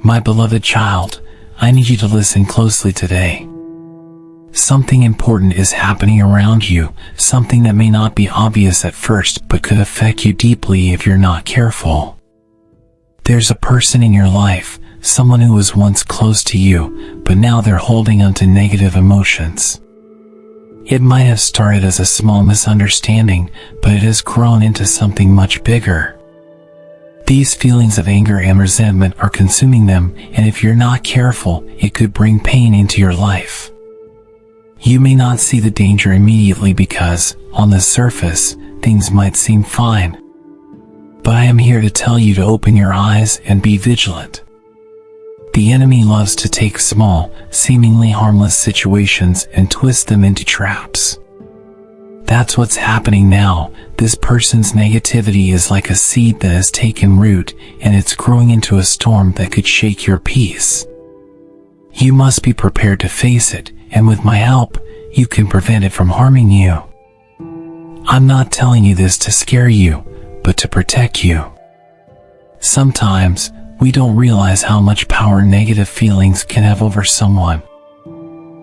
My beloved child, I need you to listen closely today. Something important is happening around you, something that may not be obvious at first but could affect you deeply if you're not careful. There's a person in your life, someone who was once close to you, but now they're holding on to negative emotions. It might have started as a small misunderstanding, but it has grown into something much bigger. These feelings of anger and resentment are consuming them, and if you're not careful, it could bring pain into your life. You may not see the danger immediately because, on the surface, things might seem fine. But I am here to tell you to open your eyes and be vigilant. The enemy loves to take small, seemingly harmless situations and twist them into traps. That's what's happening now. This person's negativity is like a seed that has taken root, and it's growing into a storm that could shake your peace. You must be prepared to face it, and with my help, you can prevent it from harming you. I'm not telling you this to scare you, but to protect you. Sometimes, we don't realize how much power negative feelings can have over someone.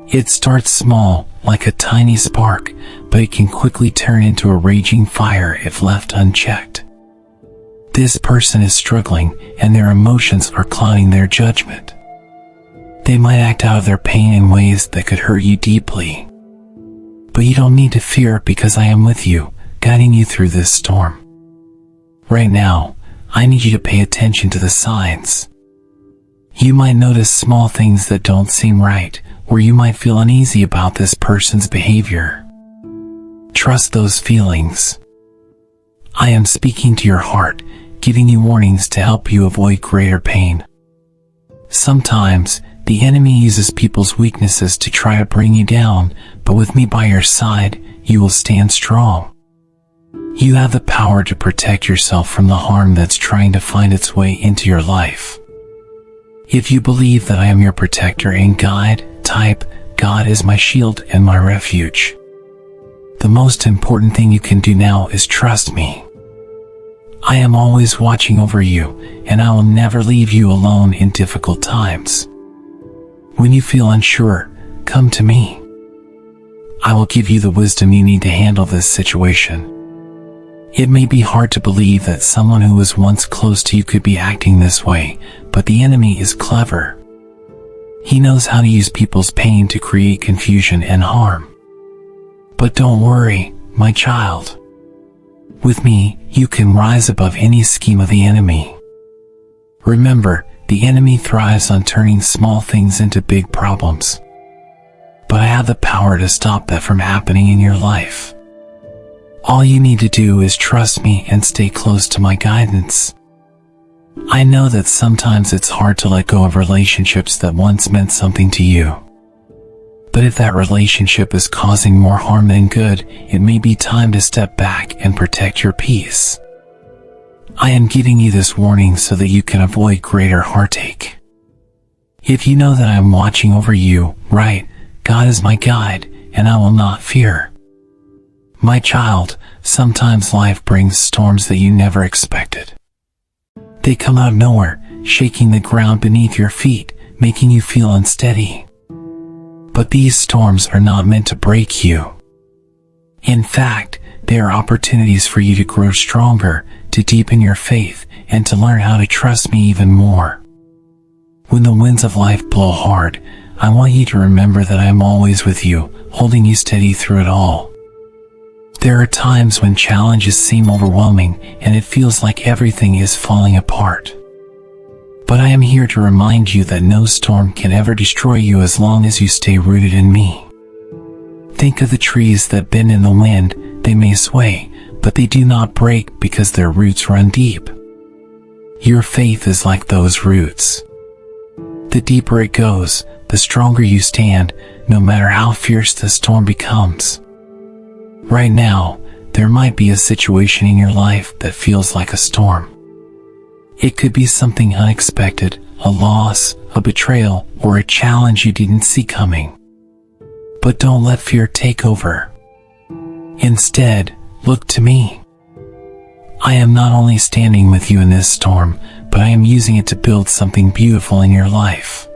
It starts small, like a tiny spark, but it can quickly turn into a raging fire if left unchecked. This person is struggling, and their emotions are clouding their judgment. They might act out of their pain in ways that could hurt you deeply. But you don't need to fear because I am with you, guiding you through this storm. Right now, I need you to pay attention to the signs. You might notice small things that don't seem right, or you might feel uneasy about this person's behavior. Trust those feelings. I am speaking to your heart, giving you warnings to help you avoid greater pain. Sometimes, the enemy uses people's weaknesses to try to bring you down, but with me by your side, you will stand strong. You have the power to protect yourself from the harm that's trying to find its way into your life. If you believe that I am your protector and guide, type, God is my shield and my refuge. The most important thing you can do now is trust me. I am always watching over you, and I will never leave you alone in difficult times. When you feel unsure, come to me. I will give you the wisdom you need to handle this situation. It may be hard to believe that someone who was once close to you could be acting this way, but the enemy is clever. He knows how to use people's pain to create confusion and harm. But don't worry, my child. With me, you can rise above any scheme of the enemy. Remember, the enemy thrives on turning small things into big problems. But I have the power to stop that from happening in your life. All you need to do is trust me and stay close to my guidance. I know that sometimes it's hard to let go of relationships that once meant something to you. But if that relationship is causing more harm than good, it may be time to step back and protect your peace. I am giving you this warning so that you can avoid greater heartache. If you know that I am watching over you, right, God is my guide, and I will not fear. My child, sometimes life brings storms that you never expected. They come out of nowhere, shaking the ground beneath your feet, making you feel unsteady. But these storms are not meant to break you. In fact, they are opportunities for you to grow stronger, to deepen your faith, and to learn how to trust me even more. When the winds of life blow hard, I want you to remember that I am always with you, holding you steady through it all. There are times when challenges seem overwhelming and it feels like everything is falling apart. But I am here to remind you that no storm can ever destroy you as long as you stay rooted in me. Think of the trees that bend in the wind. They may sway, but they do not break because their roots run deep. Your faith is like those roots. The deeper it goes, the stronger you stand, no matter how fierce the storm becomes. Right now, there might be a situation in your life that feels like a storm. It could be something unexpected, a loss, a betrayal, or a challenge you didn't see coming. But don't let fear take over. Instead, look to me. I am not only standing with you in this storm, but I am using it to build something beautiful in your life.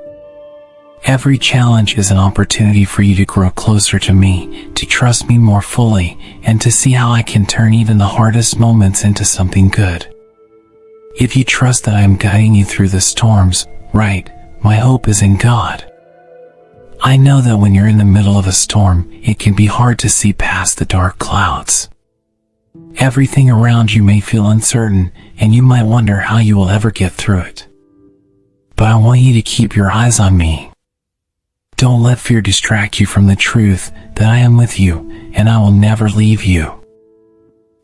Every challenge is an opportunity for you to grow closer to me, to trust me more fully, and to see how I can turn even the hardest moments into something good. If you trust that I am guiding you through the storms, right, my hope is in God. I know that when you're in the middle of a storm, it can be hard to see past the dark clouds. Everything around you may feel uncertain, and you might wonder how you will ever get through it. But I want you to keep your eyes on me. Don't let fear distract you from the truth that I am with you, and I will never leave you.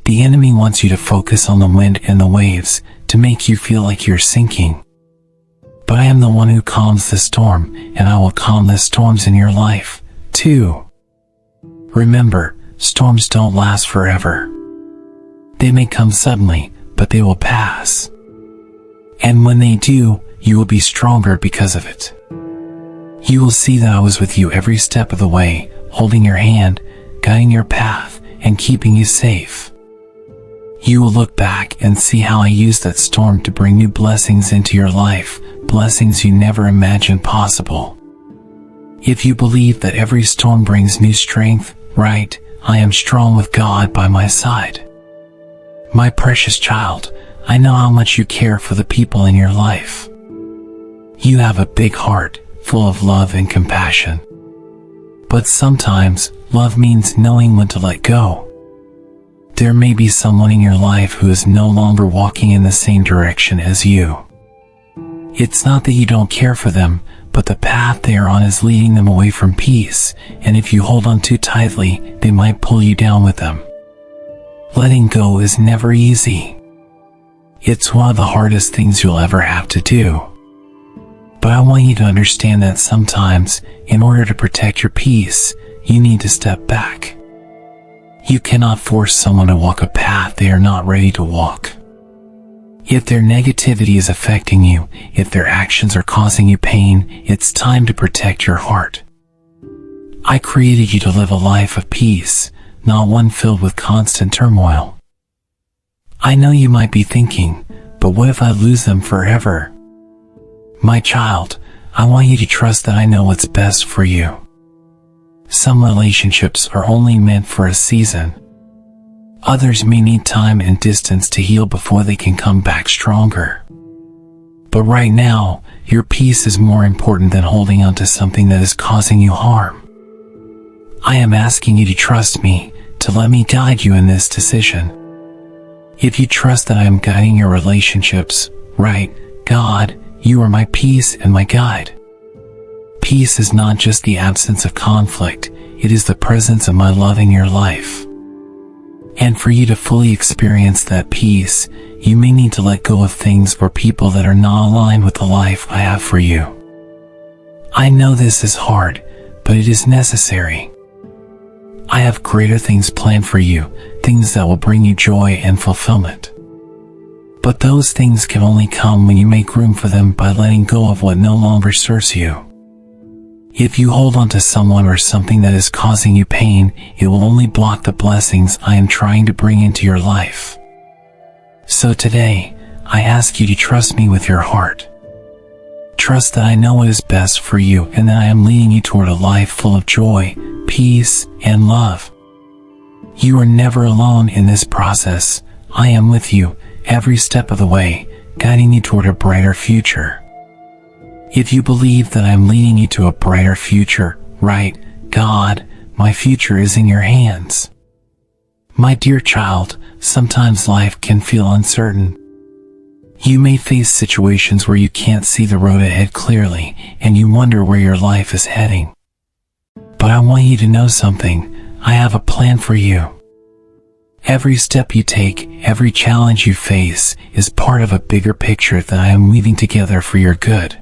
The enemy wants you to focus on the wind and the waves, to make you feel like you're sinking. But I am the one who calms the storm, and I will calm the storms in your life, too. Remember, storms don't last forever. They may come suddenly, but they will pass. And when they do, you will be stronger because of it. You will see that I was with you every step of the way, holding your hand, guiding your path, and keeping you safe. You will look back and see how I used that storm to bring new blessings into your life, blessings you never imagined possible. If you believe that every storm brings new strength, right, I am strong with God by my side. My precious child, I know how much you care for the people in your life. You have a big heart, full of love and compassion. But sometimes, love means knowing when to let go. There may be someone in your life who is no longer walking in the same direction as you. It's not that you don't care for them, but the path they are on is leading them away from peace, and if you hold on too tightly, they might pull you down with them. Letting go is never easy. It's one of the hardest things you'll ever have to do. But I want you to understand that sometimes, in order to protect your peace, you need to step back. You cannot force someone to walk a path they are not ready to walk. If their negativity is affecting you, if their actions are causing you pain, it's time to protect your heart. I created you to live a life of peace, not one filled with constant turmoil. I know you might be thinking, but what if I lose them forever? My child, I want you to trust that I know what's best for you. Some relationships are only meant for a season. Others may need time and distance to heal before they can come back stronger. But right now, your peace is more important than holding on to something that is causing you harm. I am asking you to trust me, to let me guide you in this decision. If you trust that I am guiding your relationships, right, God, you are my peace and my guide. Peace is not just the absence of conflict, it is the presence of my love in your life. And for you to fully experience that peace, you may need to let go of things or people that are not aligned with the life I have for you. I know this is hard, but it is necessary. I have greater things planned for you, things that will bring you joy and fulfillment. But those things can only come when you make room for them by letting go of what no longer serves you. If you hold on to someone or something that is causing you pain, it will only block the blessings I am trying to bring into your life. So today, I ask you to trust me with your heart. Trust that I know what is best for you and that I am leading you toward a life full of joy, peace, and love. You are never alone in this process. I am with you every step of the way, guiding you toward a brighter future. If you believe that I am leading you to a brighter future, right, God, my future is in your hands. My dear child, sometimes life can feel uncertain. You may face situations where you can't see the road ahead clearly, and you wonder where your life is heading. But I want you to know something. I have a plan for you. Every step you take, every challenge you face, is part of a bigger picture that I am weaving together for your good.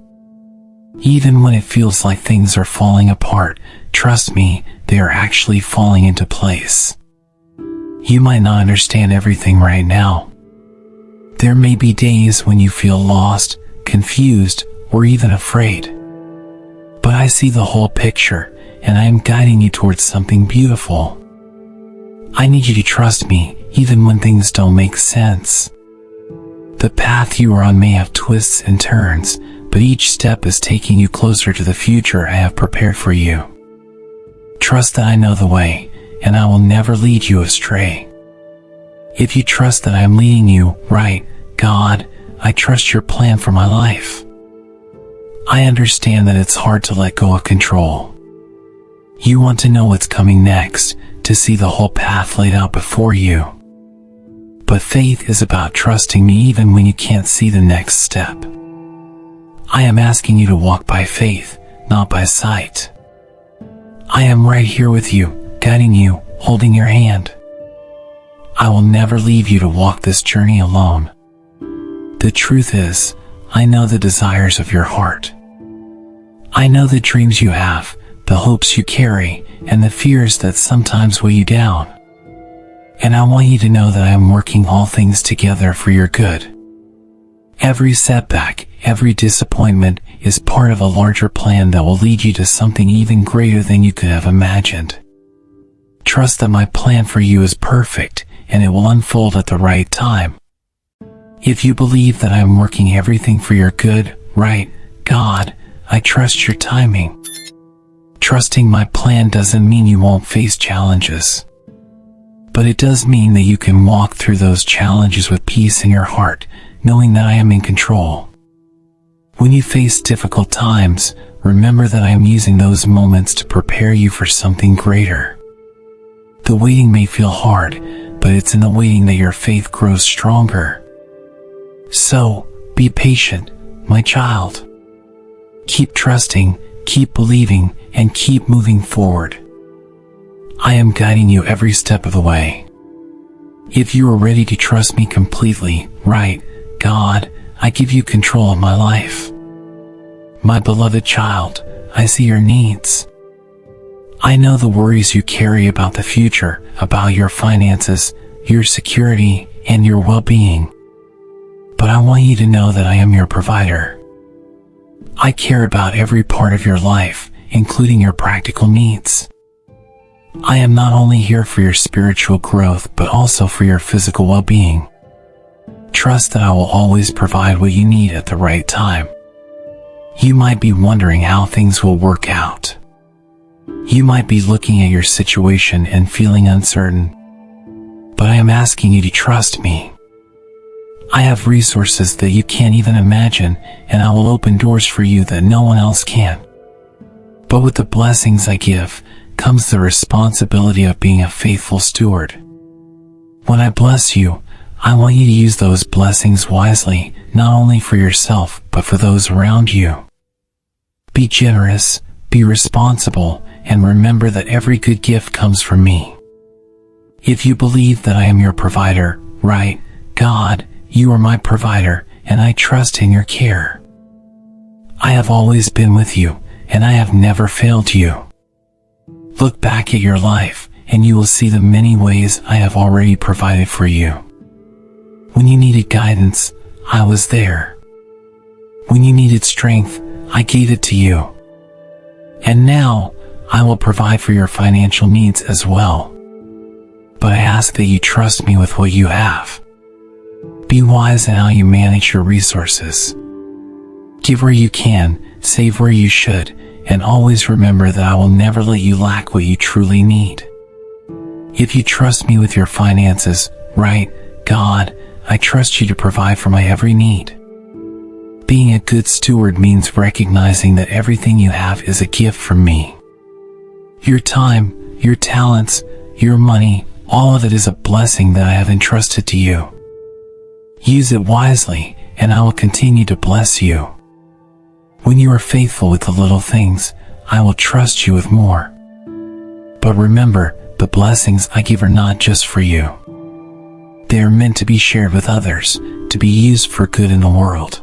Even when it feels like things are falling apart, trust me, they are actually falling into place. You might not understand everything right now. There may be days when you feel lost, confused, or even afraid. But I see the whole picture, and I am guiding you towards something beautiful. I need you to trust me, even when things don't make sense. The path you are on may have twists and turns, but each step is taking you closer to the future I have prepared for you. Trust that I know the way, and I will never lead you astray. If you trust that I am leading you right, God, I trust your plan for my life. I understand that it's hard to let go of control. You want to know what's coming next, to see the whole path laid out before you. But faith is about trusting me even when you can't see the next step. I am asking you to walk by faith, not by sight. I am right here with you, guiding you, holding your hand. I will never leave you to walk this journey alone. The truth is, I know the desires of your heart. I know the dreams you have, the hopes you carry, and the fears that sometimes weigh you down. And I want you to know that I am working all things together for your good. Every setback, every disappointment is part of a larger plan that will lead you to something even greater than you could have imagined. Trust that my plan for you is perfect, and it will unfold at the right time. If you believe that I am working everything for your good, right, God, I trust your timing. Trusting my plan doesn't mean you won't face challenges. But it does mean that you can walk through those challenges with peace in your heart, knowing that I am in control. When you face difficult times, remember that I am using those moments to prepare you for something greater. The waiting may feel hard, but it's in the waiting that your faith grows stronger. So, be patient, my child. Keep trusting, keep believing, and keep moving forward. I am guiding you every step of the way. If you are ready to trust me completely, right, God, I give you control of my life. My beloved child, I see your needs. I know the worries you carry about the future, about your finances, your security, and your well-being. But I want you to know that I am your provider. I care about every part of your life, including your practical needs. I am not only here for your spiritual growth, but also for your physical well-being. Trust that I will always provide what you need at the right time. You might be wondering how things will work out. You might be looking at your situation and feeling uncertain. But I am asking you to trust me. I have resources that you can't even imagine, and I will open doors for you that no one else can. But with the blessings I give, comes the responsibility of being a faithful steward. When I bless you, I want you to use those blessings wisely, not only for yourself, but for those around you. Be generous, be responsible, and remember that every good gift comes from me. If you believe that I am your provider, right, God, you are my provider, and I trust in your care. I have always been with you, and I have never failed you. Look back at your life, and you will see the many ways I have already provided for you. When you needed guidance, I was there. When you needed strength, I gave it to you. And now, I will provide for your financial needs as well. But I ask that you trust me with what you have. Be wise in how you manage your resources. Give where you can, save where you should, and always remember that I will never let you lack what you truly need. If you trust me with your finances, right, God, I trust you to provide for my every need. Being a good steward means recognizing that everything you have is a gift from me. Your time, your talents, your money, all of it is a blessing that I have entrusted to you. Use it wisely, and I will continue to bless you. When you are faithful with the little things, I will trust you with more. But remember, the blessings I give are not just for you. They are meant to be shared with others, to be used for good in the world.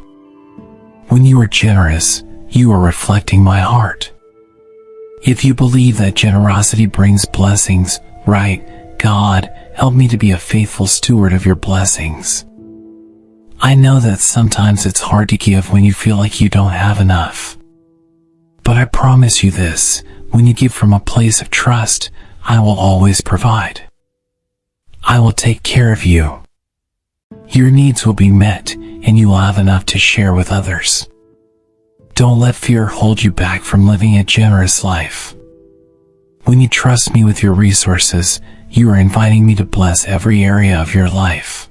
When you are generous, you are reflecting my heart. If you believe that generosity brings blessings, right, God, help me to be a faithful steward of your blessings. I know that sometimes it's hard to give when you feel like you don't have enough. But I promise you this, when you give from a place of trust, I will always provide. I will take care of you. Your needs will be met, and you will have enough to share with others. Don't let fear hold you back from living a generous life. When you trust me with your resources, you are inviting me to bless every area of your life.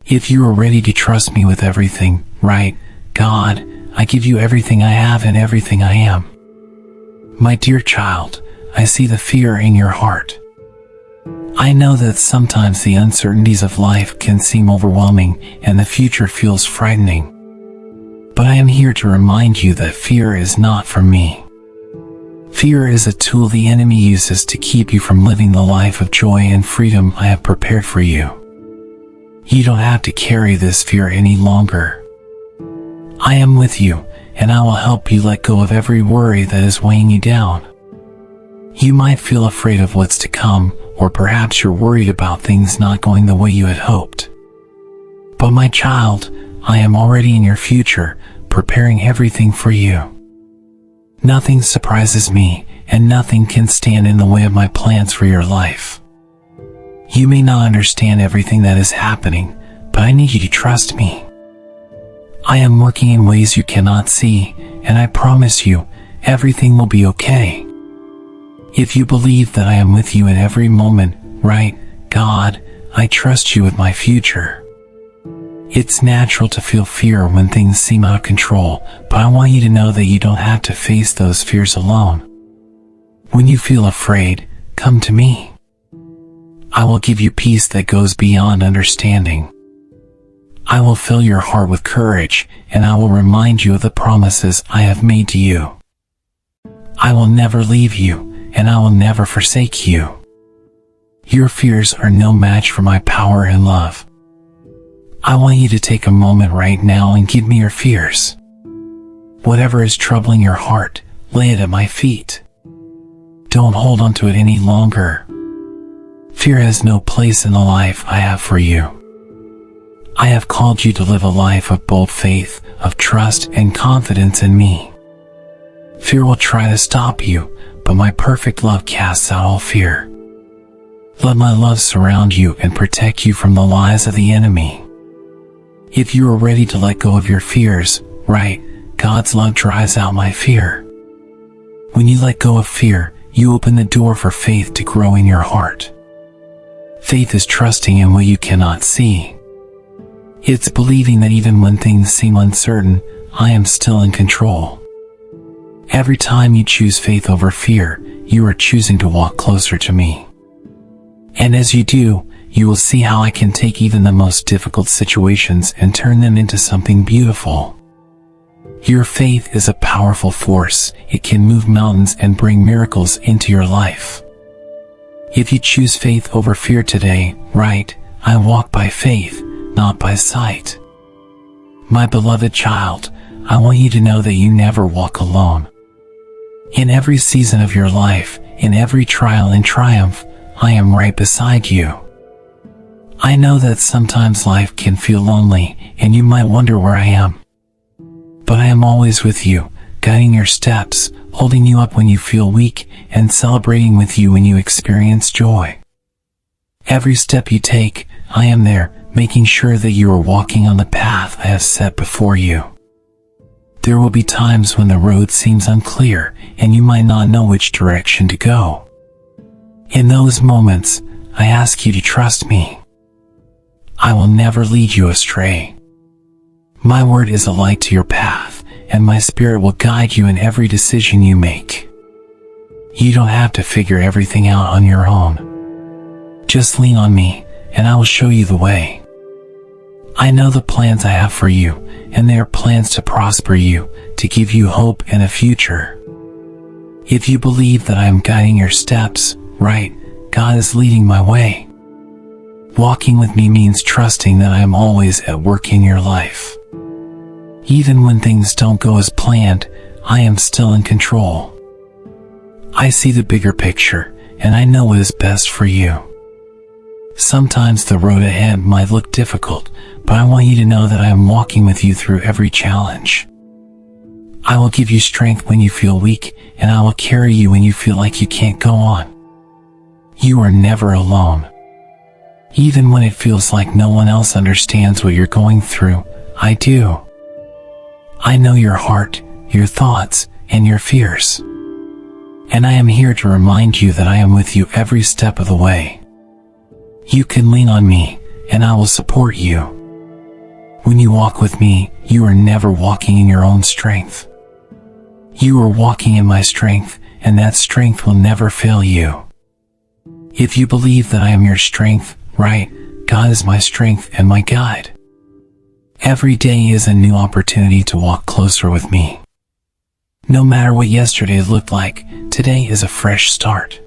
If you are ready to trust me with everything, right, God, I give you everything I have and everything I am. My dear child, I see the fear in your heart. I know that sometimes the uncertainties of life can seem overwhelming and the future feels frightening. But I am here to remind you that fear is not from me. Fear is a tool the enemy uses to keep you from living the life of joy and freedom I have prepared for you. You don't have to carry this fear any longer. I am with you, and I will help you let go of every worry that is weighing you down. You might feel afraid of what's to come, or perhaps you're worried about things not going the way you had hoped. But my child, I am already in your future, preparing everything for you. Nothing surprises me, and nothing can stand in the way of my plans for your life. You may not understand everything that is happening, but I need you to trust me. I am working in ways you cannot see, and I promise you, everything will be okay. If you believe that I am with you in every moment, right, God, I trust you with my future. It's natural to feel fear when things seem out of control, but I want you to know that you don't have to face those fears alone. When you feel afraid, come to me. I will give you peace that goes beyond understanding. I will fill your heart with courage, and I will remind you of the promises I have made to you. I will never leave you, and I will never forsake you. Your fears are no match for my power and love. I want you to take a moment right now and give me your fears. Whatever is troubling your heart, lay it at my feet. Don't hold on to it any longer. Fear has no place in the life I have for you. I have called you to live a life of bold faith, of trust and confidence in me. Fear will try to stop you, but my perfect love casts out all fear. Let my love surround you and protect you from the lies of the enemy. If you are ready to let go of your fears, right, God's love drives out my fear. When you let go of fear, you open the door for faith to grow in your heart. Faith is trusting in what you cannot see. It's believing that even when things seem uncertain, I am still in control. Every time you choose faith over fear, you are choosing to walk closer to me. And as you do, you will see how I can take even the most difficult situations and turn them into something beautiful. Your faith is a powerful force. It can move mountains and bring miracles into your life. If you choose faith over fear today, right, I walk by faith, not by sight. My beloved child, I want you to know that you never walk alone. In every season of your life, in every trial and triumph, I am right beside you. I know that sometimes life can feel lonely, and you might wonder where I am. But I am always with you, guiding your steps, holding you up when you feel weak, and celebrating with you when you experience joy. Every step you take, I am there, making sure that you are walking on the path I have set before you. There will be times when the road seems unclear, and you might not know which direction to go. In those moments, I ask you to trust me. I will never lead you astray. My word is a light to your path, and my spirit will guide you in every decision you make. You don't have to figure everything out on your own. Just lean on me, and I will show you the way. I know the plans I have for you, and they are plans to prosper you, to give you hope and a future. If you believe that I am guiding your steps, right, God is leading my way. Walking with me means trusting that I am always at work in your life. Even when things don't go as planned, I am still in control. I see the bigger picture, and I know what is best for you. Sometimes the road ahead might look difficult, but I want you to know that I am walking with you through every challenge. I will give you strength when you feel weak, and I will carry you when you feel like you can't go on. You are never alone. Even when it feels like no one else understands what you're going through, I do. I know your heart, your thoughts, and your fears. And I am here to remind you that I am with you every step of the way. You can lean on me, and I will support you. When you walk with me, you are never walking in your own strength. You are walking in my strength, and that strength will never fail you. If you believe that I am your strength, right, God is my strength and my guide. Every day is a new opportunity to walk closer with me. No matter what yesterday looked like, today is a fresh start.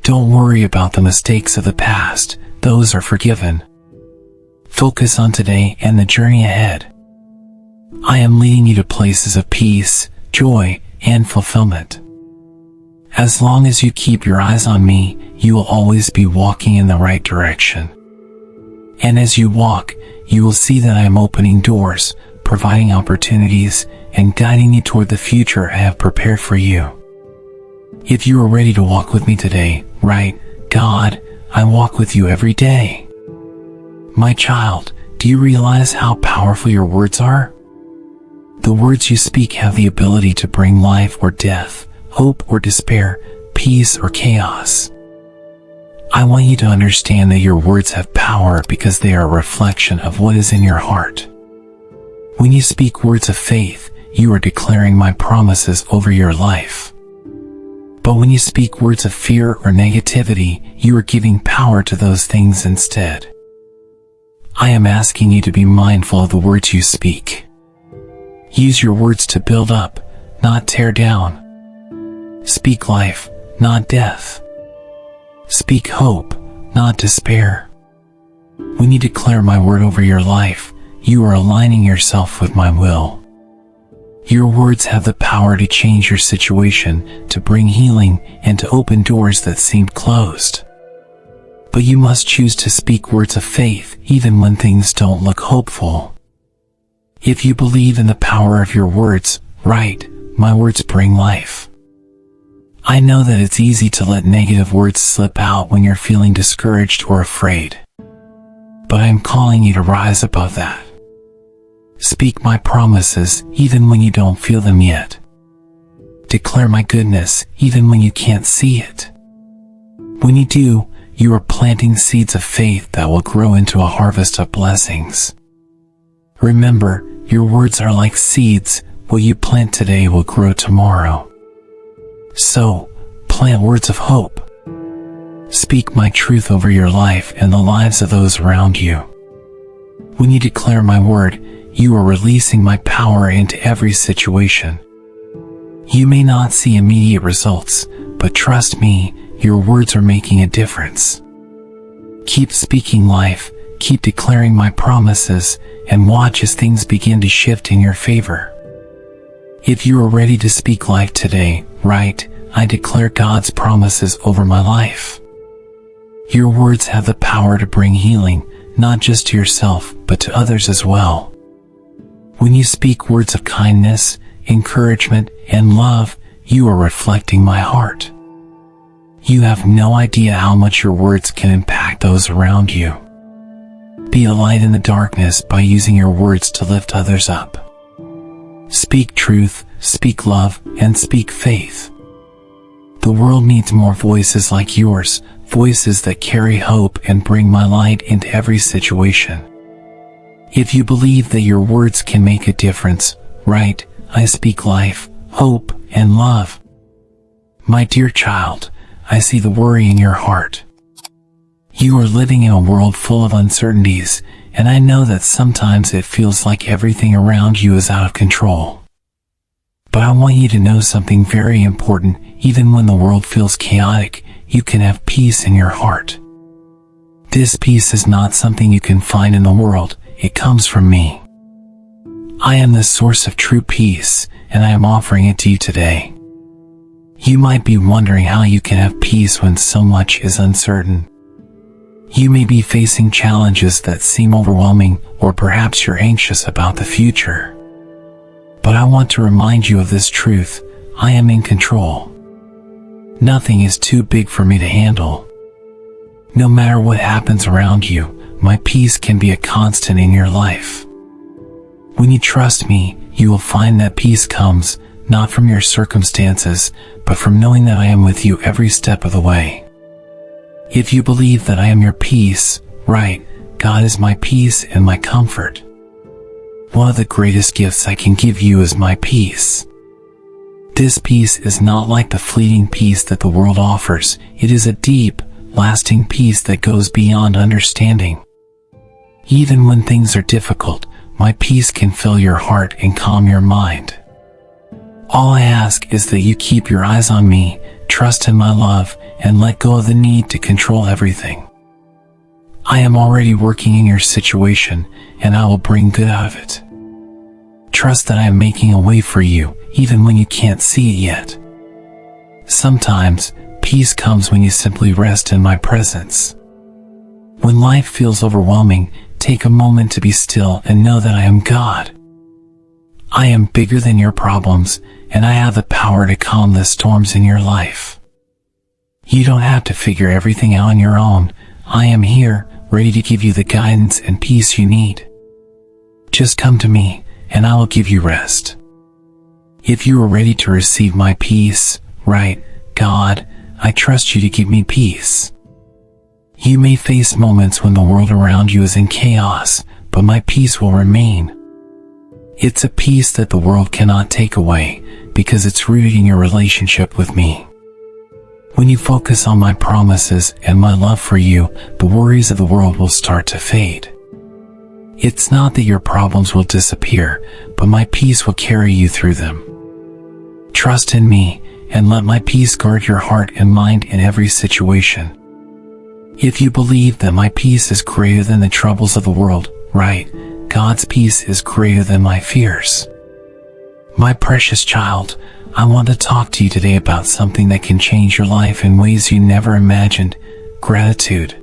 Don't worry about the mistakes of the past, those are forgiven. Focus on today and the journey ahead. I am leading you to places of peace, joy, and fulfillment. As long as you keep your eyes on me, you will always be walking in the right direction. And as you walk, you will see that I am opening doors, providing opportunities, and guiding you toward the future I have prepared for you. If you are ready to walk with me today, right, God, I walk with you every day. My child, do you realize how powerful your words are? The words you speak have the ability to bring life or death, hope or despair, peace or chaos. I want you to understand that your words have power because they are a reflection of what is in your heart. When you speak words of faith, you are declaring my promises over your life. But when you speak words of fear or negativity, you are giving power to those things instead. I am asking you to be mindful of the words you speak. Use your words to build up, not tear down. Speak life, not death. Speak hope, not despair. When you declare my word over your life, you are aligning yourself with my will. Your words have the power to change your situation, to bring healing, and to open doors that seemed closed. But you must choose to speak words of faith, even when things don't look hopeful. If you believe in the power of your words, right, my words bring life. I know that it's easy to let negative words slip out when you're feeling discouraged or afraid. But I'm calling you to rise above that. Speak my promises even when you don't feel them yet. Declare my goodness even when you can't see it. When you do, you are planting seeds of faith that will grow into a harvest of blessings. Remember, your words are like seeds. What you plant today will grow tomorrow. So, plant words of hope. Speak my truth over your life and the lives of those around you. When you declare my word, you are releasing my power into every situation. You may not see immediate results, but trust me, your words are making a difference. Keep speaking life, keep declaring my promises, and watch as things begin to shift in your favor. If you are ready to speak life today, right, I declare God's promises over my life. Your words have the power to bring healing, not just to yourself, but to others as well. When you speak words of kindness, encouragement, and love, you are reflecting my heart. You have no idea how much your words can impact those around you. Be a light in the darkness by using your words to lift others up. Speak truth, speak love, and speak faith. The world needs more voices like yours, voices that carry hope and bring my light into every situation. If you believe that your words can make a difference, right, I speak life, hope, and love. My dear child, I see the worry in your heart. You are living in a world full of uncertainties, and I know that sometimes it feels like everything around you is out of control. But I want you to know something very important. Even when the world feels chaotic, you can have peace in your heart. This peace is not something you can find in the world, it comes from me. I am the source of true peace, and I am offering it to you today. You might be wondering how you can have peace when so much is uncertain. You may be facing challenges that seem overwhelming, or perhaps you're anxious about the future. But I want to remind you of this truth: I am in control. Nothing is too big for me to handle. No matter what happens around you, my peace can be a constant in your life. When you trust me, you will find that peace comes, not from your circumstances, but from knowing that I am with you every step of the way. If you believe that I am your peace, right, God is my peace and my comfort. One of the greatest gifts I can give you is my peace. This peace is not like the fleeting peace that the world offers. It is a deep, lasting peace that goes beyond understanding. Even when things are difficult, my peace can fill your heart and calm your mind. All I ask is that you keep your eyes on me, trust in my love, and let go of the need to control everything. I am already working in your situation, and I will bring good out of it. Trust that I am making a way for you, even when you can't see it yet. Sometimes, peace comes when you simply rest in my presence. When life feels overwhelming, take a moment to be still and know that I am God. I am bigger than your problems, and I have the power to calm the storms in your life. You don't have to figure everything out on your own. I am here, ready to give you the guidance and peace you need. Just come to me, and I will give you rest. If you are ready to receive my peace, right, God, I trust you to give me peace. You may face moments when the world around you is in chaos, but my peace will remain. It's a peace that the world cannot take away, because it's rooted in your relationship with me. When you focus on my promises and my love for you, the worries of the world will start to fade. It's not that your problems will disappear, but my peace will carry you through them. Trust in me, and let my peace guard your heart and mind in every situation. If you believe that my peace is greater than the troubles of the world, right, God's peace is greater than my fears. My precious child, I want to talk to you today about something that can change your life in ways you never imagined: gratitude.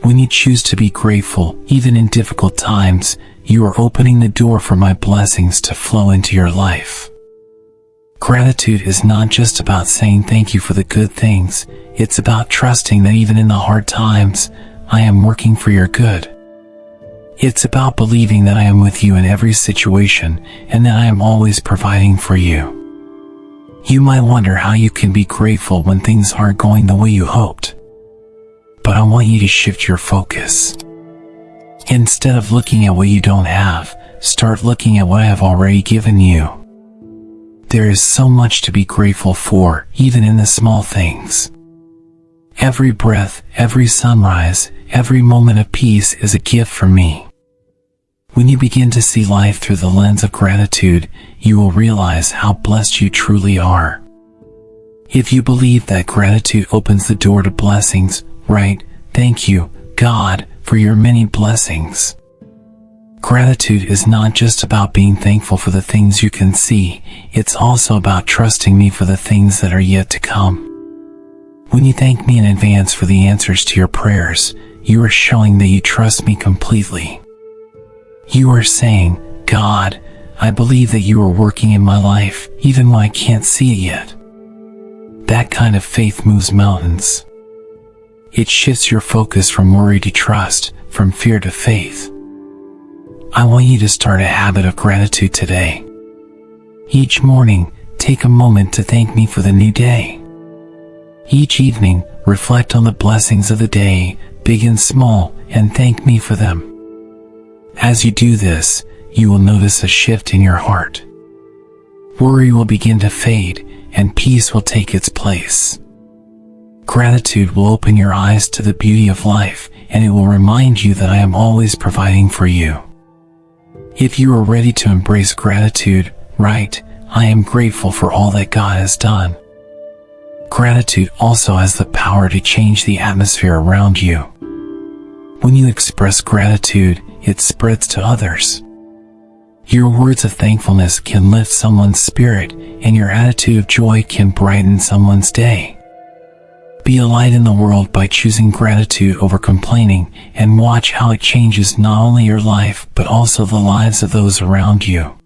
When you choose to be grateful, even in difficult times, you are opening the door for my blessings to flow into your life. Gratitude is not just about saying thank you for the good things, it's about trusting that even in the hard times, I am working for your good. It's about believing that I am with you in every situation, and that I am always providing for you. You might wonder how you can be grateful when things aren't going the way you hoped. But I want you to shift your focus. Instead of looking at what you don't have, start looking at what I have already given you. There is so much to be grateful for, even in the small things. Every breath, every sunrise, every moment of peace is a gift from me. When you begin to see life through the lens of gratitude, you will realize how blessed you truly are. If you believe that gratitude opens the door to blessings, right, thank you, God, for your many blessings. Gratitude is not just about being thankful for the things you can see, it's also about trusting me for the things that are yet to come. When you thank me in advance for the answers to your prayers, you are showing that you trust me completely. You are saying, God, I believe that you are working in my life, even when I can't see it yet. That kind of faith moves mountains. It shifts your focus from worry to trust, from fear to faith. I want you to start a habit of gratitude today. Each morning, take a moment to thank me for the new day. Each evening, reflect on the blessings of the day, big and small, and thank me for them. As you do this, you will notice a shift in your heart. Worry will begin to fade, and peace will take its place. Gratitude will open your eyes to the beauty of life, and it will remind you that I am always providing for you. If you are ready to embrace gratitude, right, I am grateful for all that God has done. Gratitude also has the power to change the atmosphere around you. When you express gratitude, it spreads to others. Your words of thankfulness can lift someone's spirit, and your attitude of joy can brighten someone's day. Be a light in the world by choosing gratitude over complaining, and watch how it changes not only your life but also the lives of those around you.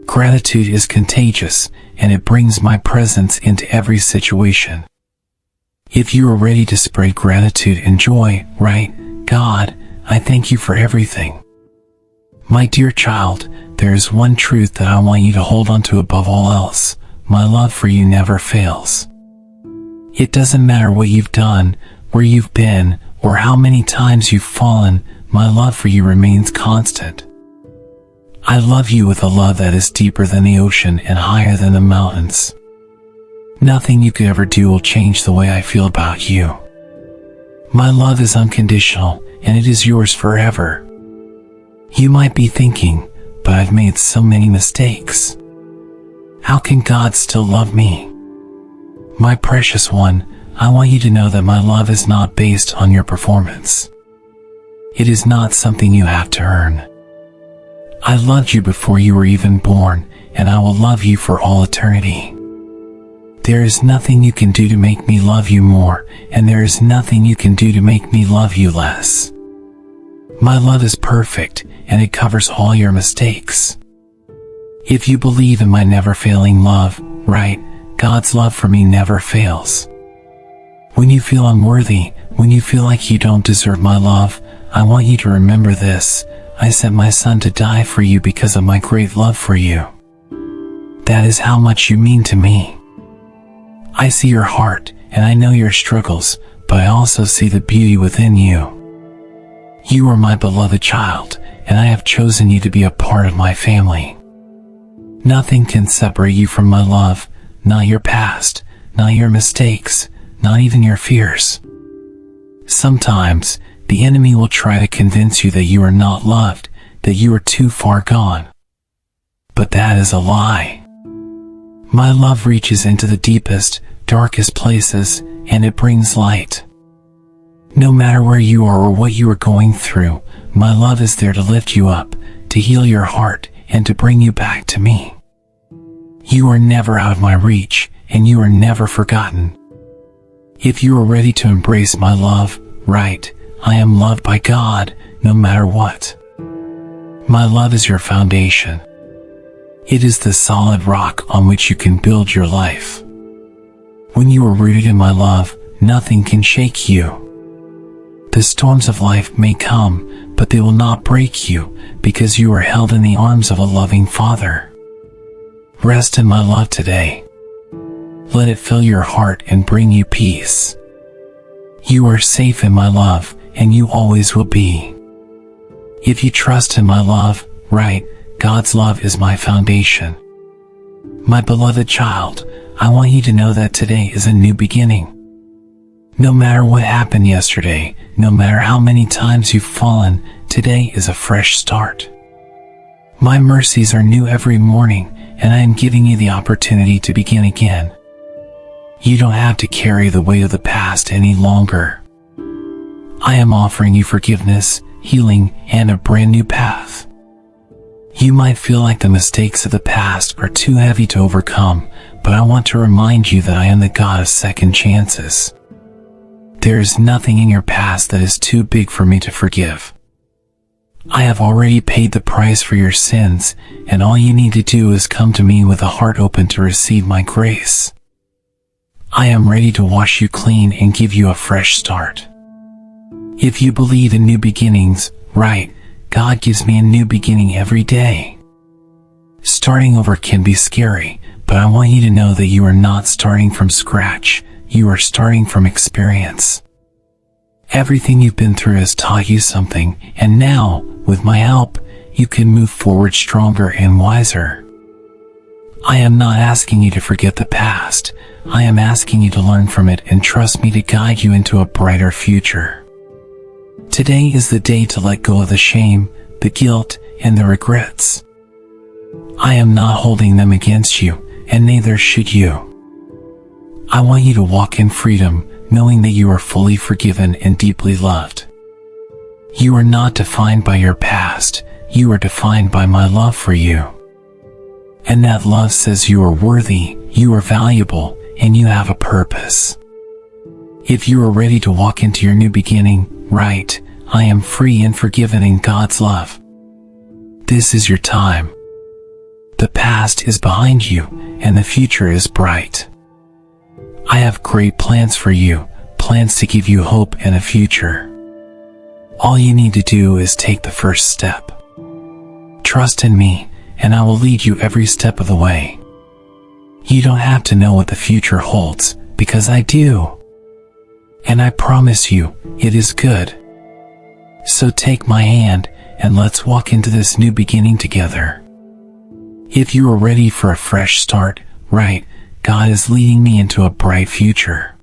Gratitude is contagious, and it brings my presence into every situation. If you are ready to spread gratitude and joy, right? God, I thank you for everything. My dear child, there is one truth that I want you to hold on to above all else. My love for you never fails. It doesn't matter what you've done, where you've been, or how many times you've fallen, my love for you remains constant. I love you with a love that is deeper than the ocean and higher than the mountains. Nothing you could ever do will change the way I feel about you. My love is unconditional, and it is yours forever. You might be thinking, but I've made so many mistakes. How can God still love me? My precious one, I want you to know that my love is not based on your performance. It is not something you have to earn. I loved you before you were even born, and I will love you for all eternity. There is nothing you can do to make me love you more, and there is nothing you can do to make me love you less. My love is perfect, and it covers all your mistakes. If you believe in my never-failing love, right, God's love for me never fails. When you feel unworthy, when you feel like you don't deserve my love, I want you to remember this. I sent my son to die for you because of my great love for you. That is how much you mean to me. I see your heart, and I know your struggles, but I also see the beauty within you. You are my beloved child, and I have chosen you to be a part of my family. Nothing can separate you from my love, not your past, not your mistakes, not even your fears. Sometimes, the enemy will try to convince you that you are not loved, that you are too far gone. But that is a lie. My love reaches into the deepest, darkest places, and it brings light. No matter where you are or what you are going through, my love is there to lift you up, to heal your heart, and to bring you back to me. You are never out of my reach, and you are never forgotten. If you are ready to embrace my love, right, I am loved by God, no matter what. My love is your foundation. It is the solid rock on which you can build your life. When you are rooted in my love, nothing can shake you. The storms of life may come, but they will not break you, because you are held in the arms of a loving Father. Rest in my love today. Let it fill your heart and bring you peace. You are safe in my love, and you always will be. If you trust in my love, right, God's love is my foundation. My beloved child, I want you to know that today is a new beginning. No matter what happened yesterday, no matter how many times you've fallen, today is a fresh start. My mercies are new every morning, and I am giving you the opportunity to begin again. You don't have to carry the weight of the past any longer. I am offering you forgiveness, healing, and a brand new path. You might feel like the mistakes of the past are too heavy to overcome, but I want to remind you that I am the God of second chances. There is nothing in your past that is too big for me to forgive. I have already paid the price for your sins, and all you need to do is come to me with a heart open to receive my grace. I am ready to wash you clean and give you a fresh start. If you believe in new beginnings, right, God gives me a new beginning every day. Starting over can be scary, but I want you to know that you are not starting from scratch, you are starting from experience. Everything you've been through has taught you something, and now, with my help, you can move forward stronger and wiser. I am not asking you to forget the past, I am asking you to learn from it and trust me to guide you into a brighter future. Today is the day to let go of the shame, the guilt, and the regrets. I am not holding them against you, and neither should you. I want you to walk in freedom, knowing that you are fully forgiven and deeply loved. You are not defined by your past, you are defined by my love for you. And that love says you are worthy, you are valuable, and you have a purpose. If you are ready to walk into your new beginning, right, I am free and forgiven in God's love. This is your time. The past is behind you, and the future is bright. I have great plans for you, plans to give you hope and a future. All you need to do is take the first step. Trust in me, and I will lead you every step of the way. You don't have to know what the future holds, because I do. And I promise you, it is good. So take my hand, and let's walk into this new beginning together. If you are ready for a fresh start, right, God is leading me into a bright future.